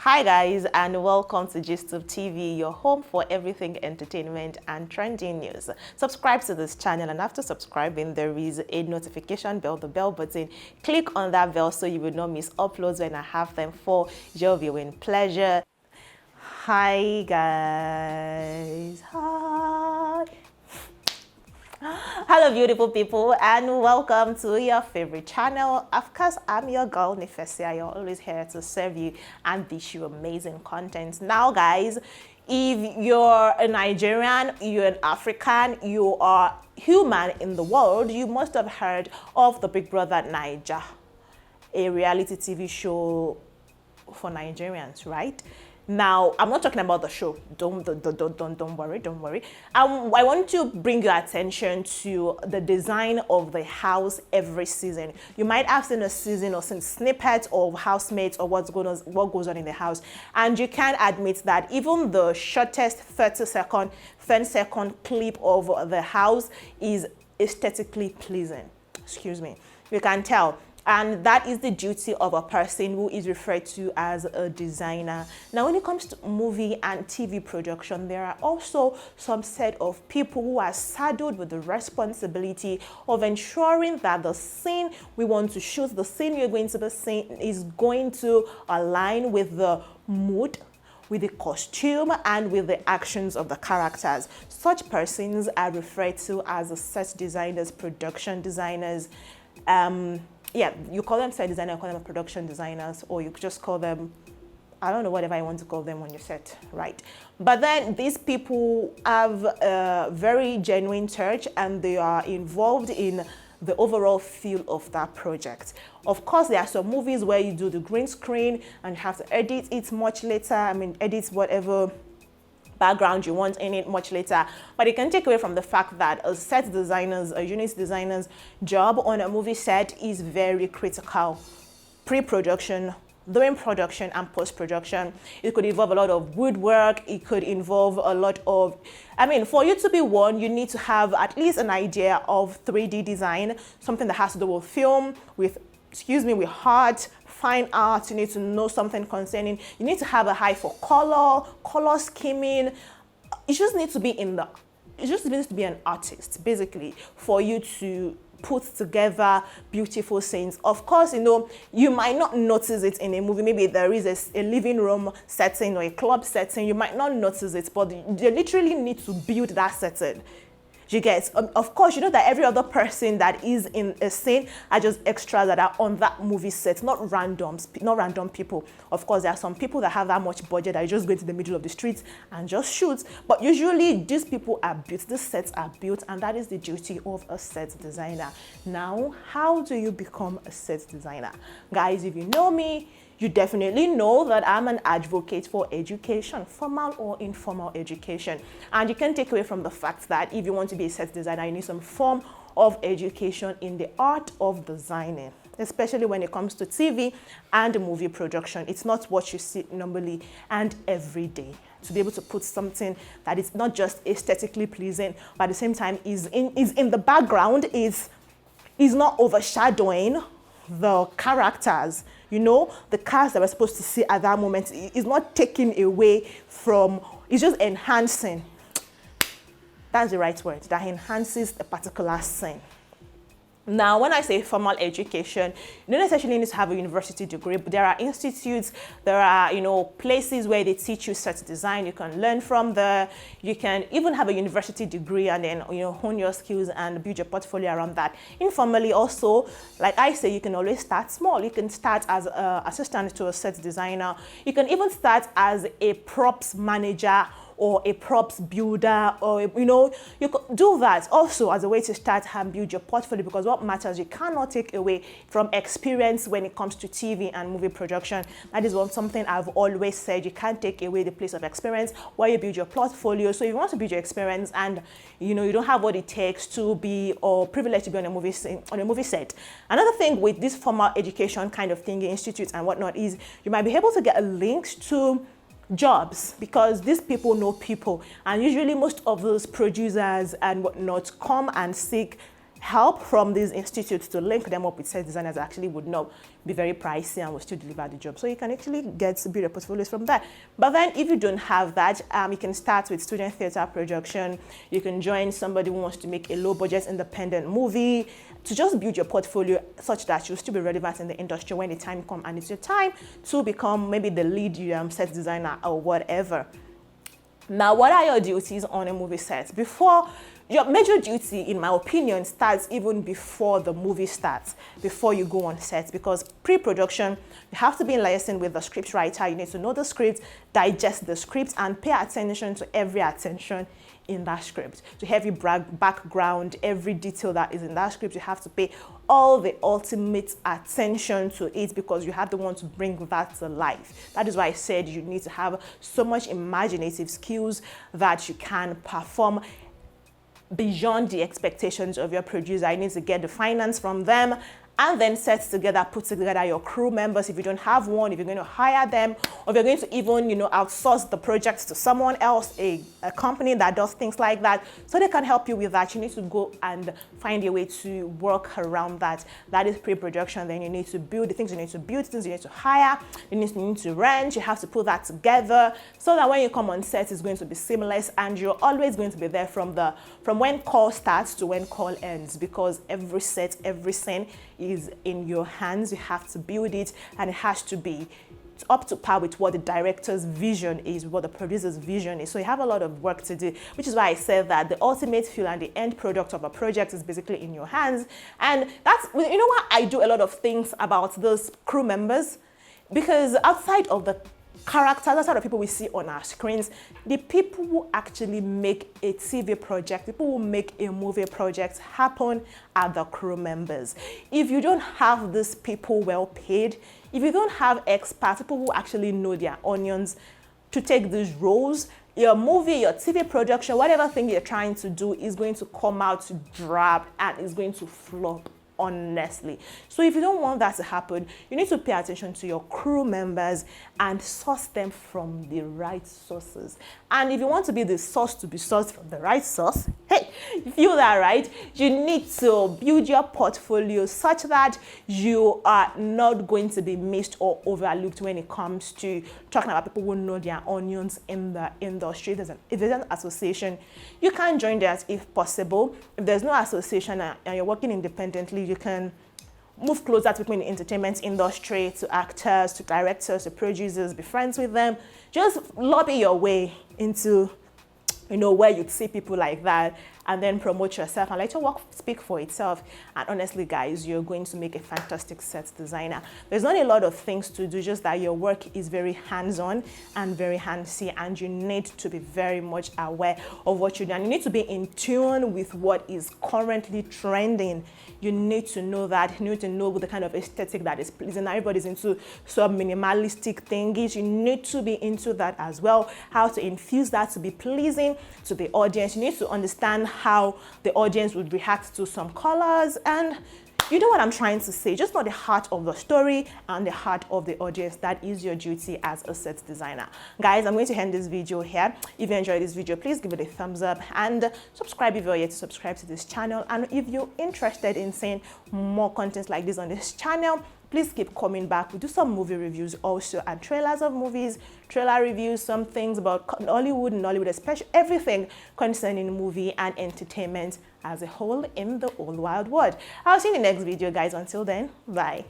Hi guys, and welcome to GISTUBE TV, your home for everything entertainment and trending news. Subscribe to this channel, and after subscribing there is a notification bell, the bell button. Click on that bell so you will not miss uploads when I have them for your viewing pleasure. Hi guys. Hi. Hello beautiful people, and welcome to your favorite channel. Of course, I'm your girl Nifesia. You're always here to serve you and dish you amazing content. Now guys, if you're a Nigerian, you're an African, you are human in the world, you must have heard of the Big Brother Naija, a reality TV show for Nigerians, right? Now, I'm not talking about the show. Don't worry. I want to bring your attention to the design of the house every season. You might have seen a season or seen snippets of housemates or what goes on in the house, and you can admit that even the shortest 30-second clip of the house is aesthetically pleasing. Excuse me. You can tell. And that is the duty of a person who is referred to as a designer. Now, when it comes to movie and TV production, there are also some set of people who are saddled with the responsibility of ensuring that the scene we want to shoot, the scene you're going to be seeing, is going to align with the mood, with the costume, and with the actions of the characters. Such persons are referred to as the set designers, production designers. Yeah, you call them set designer, you call them production designers, or you could just call them, I don't know, whatever you want to call them on your set, right? But then these people have a very genuine touch, and they are involved in the overall feel of that project. Of course, there are some movies where you do the green screen and you have to edit it much later. Edit whatever background you want in it much later, but it can take away from the fact that a set designer's, a unit designer's job on a movie set is very critical. Pre-production, during production, and post-production. It could involve a lot of woodwork. It could involve a lot of, for you to be one, you need to have at least an idea of 3D design, something that has to do with film, with art, fine art. You need to know something concerning, you need to have a eye for color scheming. You just need to be an artist, basically, for you to put together beautiful scenes. Of course, you might not notice it in a movie. Maybe there is a living room setting or a club setting. You might not notice it, but you literally need to build that setting. You get, of course, you know that every other person that is in a scene are just extras that are on that movie set, not random people. Of course, there are some people that have that much budget that you just go into the middle of the streets and just shoot. But usually, these people are built, these sets are built, and that is the duty of a set designer. Now, how do you become a set designer? Guys, if you know me, you definitely know that I'm an advocate for education, formal or informal education. And you can take away from the fact that if you want to be a set designer, you need some form of education in the art of designing, especially when it comes to TV and movie production. It's not what you see normally and every day. To be able to put something that is not just aesthetically pleasing, but at the same time is in the background, is not overshadowing the characters, the cast that we're supposed to see at that moment. Is not taking away from, it's just enhancing. That's the right word, that enhances a particular scene. Now, when I say formal education, you don't necessarily need to have a university degree, but there are institutes, there are, places where they teach you set design. You can learn from there. You can even have a university degree and then, hone your skills and build your portfolio around that. Informally also, like I say, you can always start small. You can start as an assistant to a set designer. You can even start as a props manager or a props builder, or you could do that also as a way to start and build your portfolio, because what matters, you cannot take away from experience when it comes to TV and movie production. That is something I've always said. You can't take away the place of experience where you build your portfolio. So if you want to build your experience and you don't have what it takes to be, or privileged to be on a movie set. Another thing with this formal education kind of thing, institutes and whatnot, is you might be able to get a link to jobs, because these people know people, and usually most of those producers and whatnot come and seek help from these institutes to link them up with set designers actually would not be very pricey and will still deliver the job. So you can actually get to build your portfolios from that. But then if you don't have that, you can start with student theater production. You can join somebody who wants to make a low budget independent movie to just build your portfolio such that you'll still be relevant in the industry when the time comes and it's your time to become maybe the lead set designer or whatever. Now, what are your duties on a movie set? Your major duty, in my opinion, starts even before the movie starts, before you go on set, because pre-production, you have to be in liaison with the script writer. You need to know the script, digest the script, and pay attention to every attention in that script. To every background, every detail that is in that script, you have to pay all the ultimate attention to it because you have the one to bring that to life. That is why I said you need to have so much imaginative skills that you can perform beyond the expectations of your producer. You need to get the finance from them and then put together your crew members. If you don't have one, if you're going to hire them, or if you're going to even, outsource the projects to someone else, a company that does things like that, so they can help you with that, you need to go and find a way to work around that. That is pre-production. Then you need to build the things you need to build, things you need to hire, you need to rent, you have to put that together so that when you come on set, it's going to be seamless and you're always going to be there from when call starts to when call ends, because every set, every scene is in your hands. You have to build it and it has to be up to par with what the director's vision is, what the producer's vision is. So you have a lot of work to do, which is why I said that the ultimate feel and the end product of a project is basically in your hands. And that's, what, I do a lot of things about those crew members, because outside of the characters, outside of people we see on our screens, the people who actually make a TV project, people who make a movie project happen are the crew members. If you don't have these people well paid, if you don't have experts, people who actually know their onions to take these roles, your movie, your TV production, whatever thing you're trying to do is going to come out drab and is going to flop, honestly. So if you don't want that to happen, you need to pay attention to your crew members and source them from the right sources. And if you want to be the source to be sourced from the right source, hey, you feel that, right? You need to build your portfolio such that you are not going to be missed or overlooked when it comes to talking about people who know their onions in the industry. If there's an association, you can join that if possible. If there's no association and you're working independently, you can move closer to people in the entertainment industry, to actors, to directors, to producers, be friends with them. Just lobby your way into, where you'd see people like that, and then promote yourself and let your work speak for itself. And honestly, guys, you're going to make a fantastic set designer. There's not a lot of things to do, just that your work is very hands-on and very handsy, and you need to be very much aware of what you're doing. You need to be in tune with what is currently trending. You need to know that. You need to know the kind of aesthetic that is pleasing. Everybody's into some minimalistic thingies. You need to be into that as well. How to infuse that to be pleasing to the audience. You need to understand how the audience would react to some colors, and you know what I'm trying to say. Just know the heart of the story and the heart of the audience. That is your duty as a set designer. Guys, I'm going to end this video here. If you enjoyed this video, please give it a thumbs up and subscribe if you're yet to subscribe to this channel. And if you're interested in seeing more content like this on this channel, please keep coming back. We do some movie reviews also, and trailers of movies, trailer reviews, some things about Nollywood, Nollywood especially, everything concerning movie and entertainment as a whole in the whole wide world. I'll see you in the next video, guys. Until then, bye.